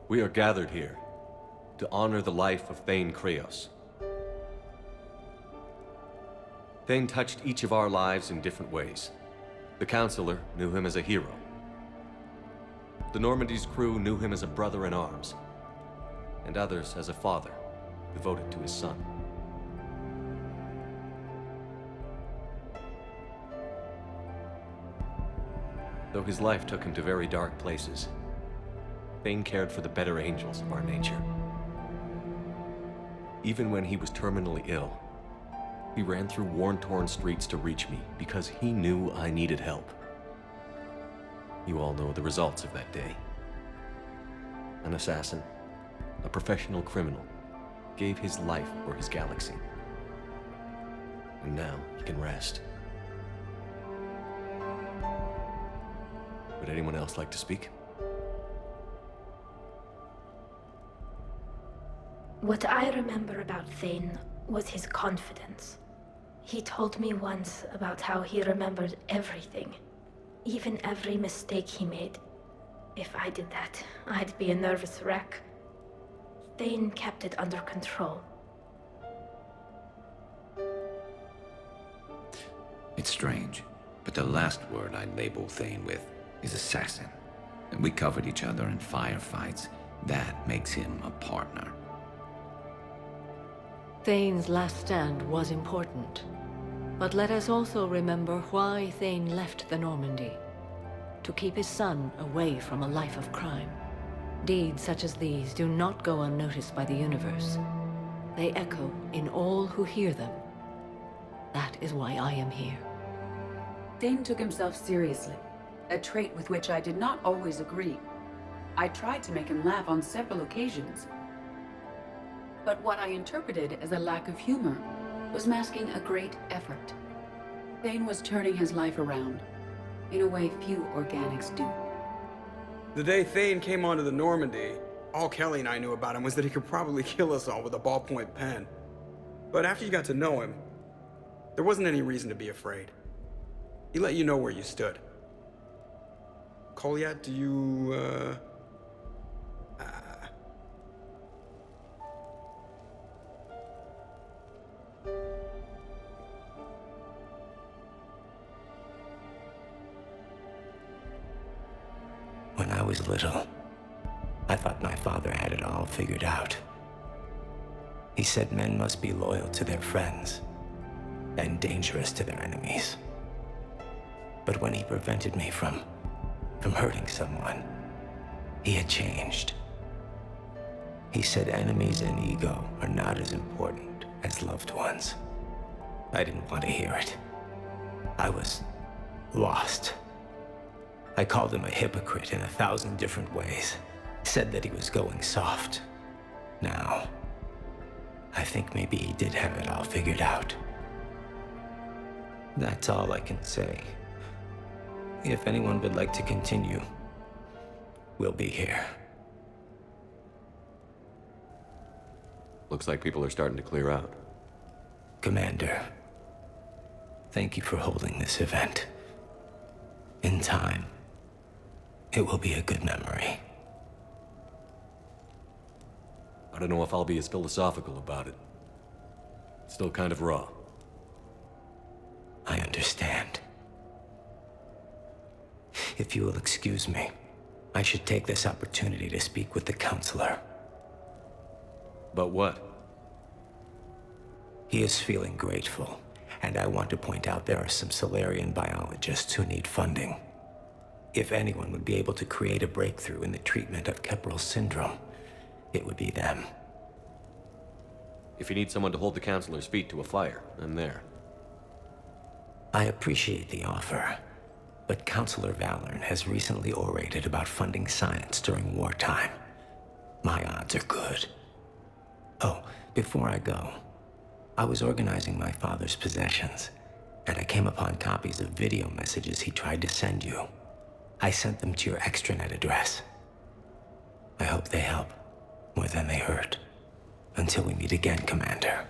We are gathered here to honor the life of Thane Kreos. Thane touched each of our lives in different ways. The Counselor knew him as a hero. The Normandy's crew knew him as a brother in arms, and others as a father devoted to his son. Though his life took him to very dark places, Thane cared for the better angels of our nature. Even when he was terminally ill, he ran through worn-torn streets to reach me because he knew I needed help. You all know the results of that day. An assassin, a professional criminal, gave his life for his galaxy. And now he can rest. Would anyone else like to speak? What I remember about Thane was his confidence. He told me once about how he remembered everything, even every mistake he made. If I did that, I'd be a nervous wreck. Thane kept it under control. It's strange, but the last word I'd label Thane with is assassin. And we covered each other in firefights. That makes him a partner. Thane's last stand was important. But let us also remember why Thane left the Normandy. To keep his son away from a life of crime. Deeds such as these do not go unnoticed by the universe. They echo in all who hear them. That is why I am here. Thane took himself seriously, a trait with which I did not always agree. I tried to make him laugh on several occasions. But what I interpreted as a lack of humor was masking a great effort. Thane was turning his life around, in a way few organics do. The day Thane came onto the Normandy, all Kelly and I knew about him was that he could probably kill us all with a ballpoint pen. But after you got to know him, there wasn't any reason to be afraid. He let you know where you stood. Kolyat, do you, When I was little, I thought my father had it all figured out. He said men must be loyal to their friends and dangerous to their enemies. But when he prevented me from hurting someone, he had changed. He said enemies and ego are not as important as loved ones. I didn't want to hear it. I was lost. I called him a hypocrite in 1,000 different ways. Said that he was going soft. Now, I think maybe he did have it all figured out. That's all I can say. If anyone would like to continue, we'll be here. Looks like people are starting to clear out. Commander, thank you for holding this event. In time, it will be a good memory. I don't know if I'll be as philosophical about it. It's still kind of raw. I understand. If you will excuse me, I should take this opportunity to speak with the Counselor. But what? He is feeling grateful, and I want to point out there are some Solarian biologists who need funding. If anyone would be able to create a breakthrough in the treatment of Keppel's syndrome, it would be them. If you need someone to hold the Counselor's feet to a fire, I'm there. I appreciate the offer, but Counselor Valorn has recently orated about funding science during wartime. My odds are good. Oh, before I go, I was organizing my father's possessions, and I came upon copies of video messages he tried to send you. I sent them to your extranet address. I hope they help more than they hurt. Until we meet again, Commander.